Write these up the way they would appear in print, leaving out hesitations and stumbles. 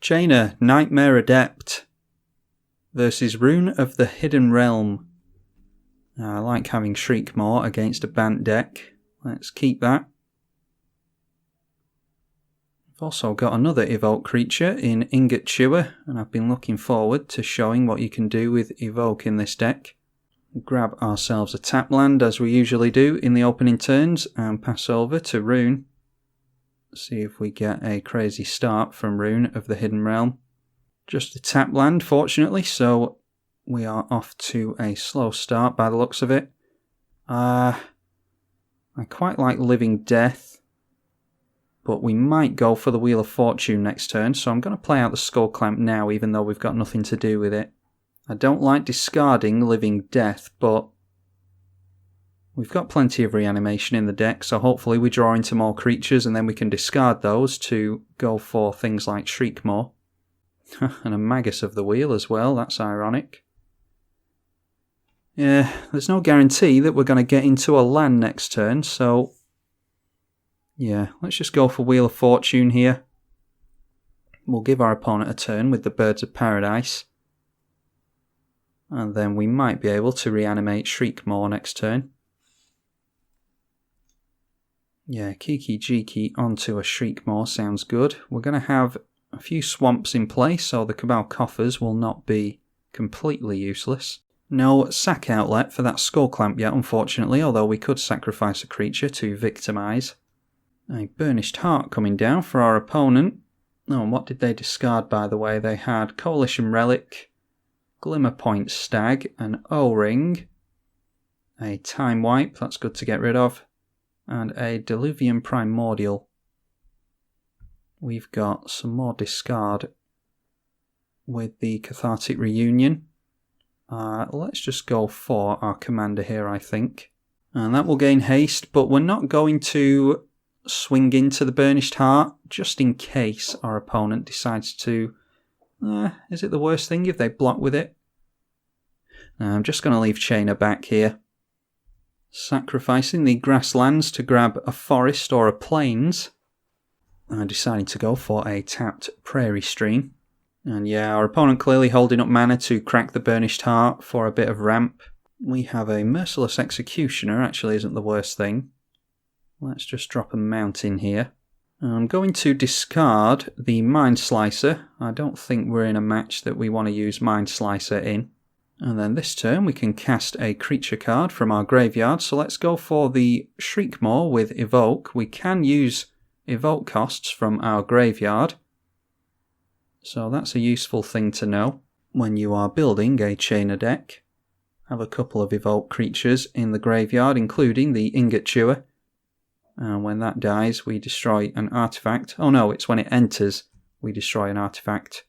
Chainer, Nightmare Adept versus Roon of the Hidden Realm. I like having Shriekmaw against a Bant deck. Let's keep that. I've also got another Evoke creature in Ingot Chewer, and I've been looking forward to showing what you can do with Evoke in this deck. Grab ourselves a tap land as we usually do in the opening turns and pass over to Roon. See if we get a crazy start from Roon of the Hidden Realm. Just a tap land, fortunately, so we are off to a slow start by the looks of it. I quite like Living Death, but we might go for the Wheel of Fortune next turn, so I'm going to play out the Skull Clamp now, even though we've got nothing to do with it. I don't like discarding Living Death, but we've got plenty of reanimation in the deck, so hopefully we draw into more creatures and then we can discard those to go for things like Shriekmaw. And a Magus of the Wheel as well, that's ironic. Yeah, there's no guarantee that we're going to get into a land next turn, so yeah, let's just go for Wheel of Fortune here. We'll give our opponent a turn with the Birds of Paradise. And then we might be able to reanimate Shriekmaw next turn. Yeah, Kiki Jiki onto a Shriekmaw sounds good. We're going to have a few swamps in place, so the Cabal Coffers will not be completely useless. No sack outlet for that Skull Clamp yet, unfortunately, although we could sacrifice a creature to victimise. A Burnished Heart coming down for our opponent. Oh, and what did they discard, by the way? They had Coalition Relic, Glimmerpoint Stag, an O-Ring, a Time Wipe, that's good to get rid of, and a Diluvian Primordial. We've got some more discard with the Cathartic Reunion. Let's just go for our commander here, I think. And that will gain haste, but we're not going to swing into the Burnished Heart, just in case our opponent decides to... is it the worst thing if they block with it? I'm just going to leave Chainer back here. Sacrificing the grasslands to grab a forest or a plains. I'm deciding to go for a tapped Prairie Stream. And yeah, our opponent clearly holding up mana to crack the Burnished Heart for a bit of ramp. We have a Merciless Executioner, actually isn't the worst thing. Let's just drop a mount in here. I'm going to discard the Mind Slicer. I don't think we're in a match that we want to use Mind Slicer in. And then this turn we can cast a creature card from our graveyard. So let's go for the Shriekmaw with Evoke. We can use Evoke costs from our graveyard. So that's a useful thing to know when you are building a Chainer deck. Have a couple of Evoke creatures in the graveyard, including the Ingot Chewer. And when that dies, we destroy an artifact. Oh no, it's when it enters, we destroy an artifact.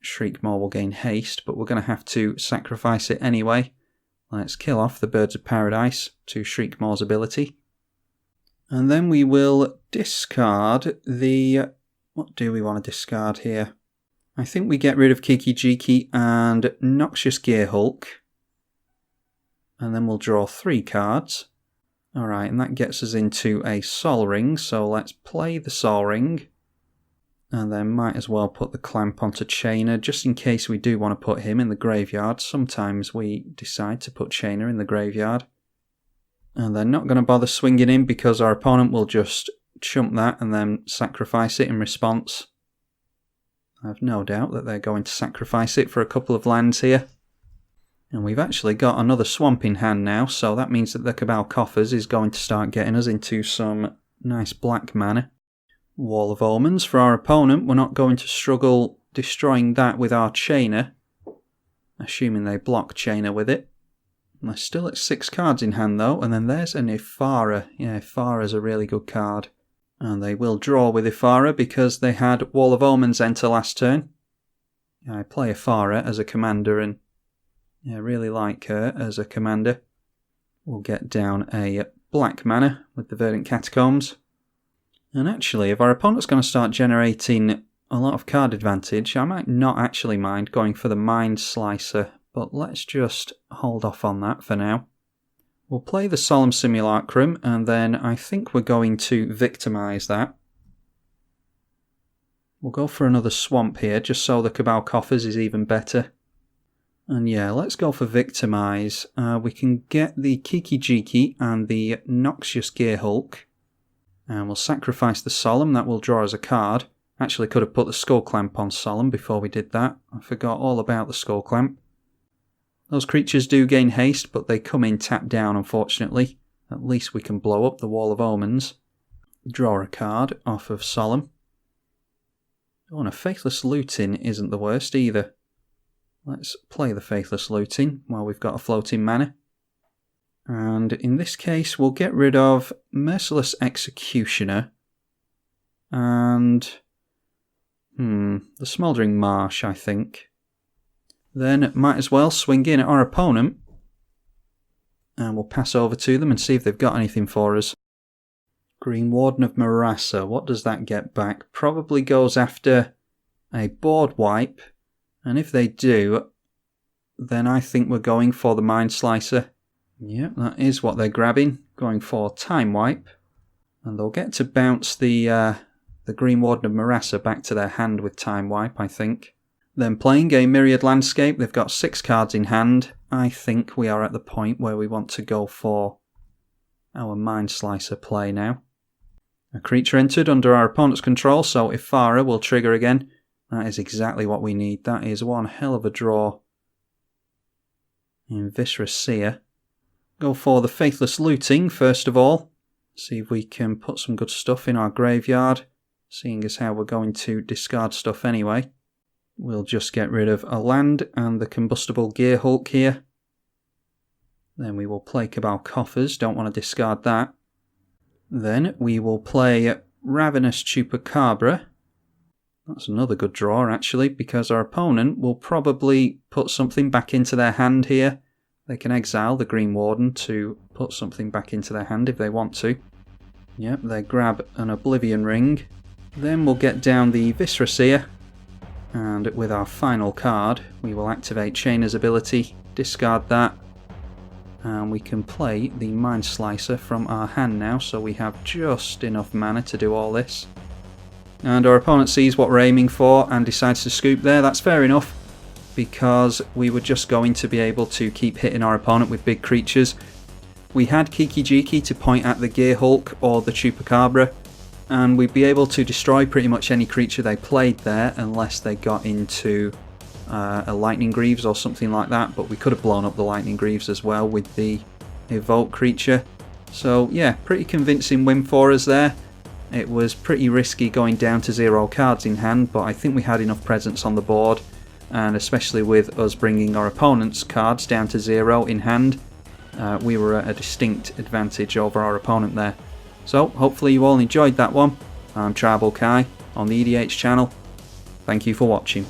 Shriekmaw will gain haste, but we're going to have to sacrifice it anyway. Let's kill off the Birds of Paradise to Shriekmaw's ability. And then we will discard the... What do we want to discard here? I think we get rid of Kiki Jiki and Noxious Gearhulk. And then we'll draw 3 cards. Alright, and that gets us into a Sol Ring, so let's play the Sol Ring. And then might as well put the Clamp onto Chainer, just in case we do want to put him in the graveyard. Sometimes we decide to put Chainer in the graveyard. And they're not going to bother swinging in because our opponent will just chump that and then sacrifice it in response. I have no doubt that they're going to sacrifice it for a couple of lands here. And we've actually got another swamp in hand now, so that means that the Cabal Coffers is going to start getting us into some nice black mana. Wall of Omens for our opponent. We're not going to struggle destroying that with our Chainer, assuming they block Chainer with it. We're still at 6 cards in hand though, and then there's an Ifara. Yeah, Ifara's a really good card. And they will draw with Ifara because they had Wall of Omens enter last turn. Yeah, I play Ifara as a commander and I really like her as a commander. We'll get down a black mana with the Verdant Catacombs. And actually, if our opponent's going to start generating a lot of card advantage, I might not actually mind going for the Mind Slicer, but let's just hold off on that for now. We'll play the Solemn Simulacrum, and then I think we're going to victimise that. We'll go for another swamp here, just so the Cabal Coffers is even better. And yeah, let's go for Victimize. We can get the Kiki-Jiki and the Noxious Gearhulk. And we'll sacrifice the Solemn, that will draw us a card. Actually could have put the Skull Clamp on Solemn before we did that. I forgot all about the Skull Clamp. Those creatures do gain haste, but they come in tapped down, unfortunately. At least we can blow up the Wall of Omens. Draw a card off of Solemn. Oh, and a Faithless Looting isn't the worst either. Let's play the Faithless Looting while we've got a floating mana. And in this case, we'll get rid of Merciless Executioner and the Smouldering Marsh, I think. Then might as well swing in at our opponent, and we'll pass over to them and see if they've got anything for us. Green Warden of Marasa, what does that get back? Probably goes after a board wipe, and if they do, then I think we're going for the Mind Slicer. Yep, that is what they're grabbing, going for Time Wipe, and they'll get to bounce the Green Warden of Marasa back to their hand with Time Wipe, I think. Then playing a Myriad Landscape, they've got 6 cards in hand. I think we are at the point where we want to go for our Mind Slicer play now. A creature entered under our opponent's control, so Ifara will trigger again. That is exactly what we need. That is one hell of a draw in Viscera Seer. Go for the Faithless Looting first of all. See if we can put some good stuff in our graveyard, seeing as how we're going to discard stuff anyway. We'll just get rid of a land and the Combustible Gearhulk here. Then we will play Cabal Coffers, don't want to discard that. Then we will play Ravenous Chupacabra. That's another good draw actually, because our opponent will probably put something back into their hand here. They can exile the Green Warden to put something back into their hand if they want to. Yep, they grab an Oblivion Ring. Then we'll get down the Viscera Seer. And with our final card, we will activate Chainer's ability, discard that, and we can play the Mind Slicer from our hand now, so we have just enough mana to do all this. And our opponent sees what we're aiming for and decides to scoop there. That's fair enough, because we were just going to be able to keep hitting our opponent with big creatures. We had Kiki-Jiki to point at the Gearhulk or the Chupacabra, and we'd be able to destroy pretty much any creature they played there unless they got into a Lightning Greaves or something like that, but we could have blown up the Lightning Greaves as well with the Evoke creature. So yeah, pretty convincing win for us there. It was pretty risky going down to 0 cards in hand, but I think we had enough presence on the board, and especially with us bringing our opponent's cards down to 0 in hand, we were at a distinct advantage over our opponent there. So, hopefully you all enjoyed that one. I'm tribalkai on the EDH channel. Thank you for watching.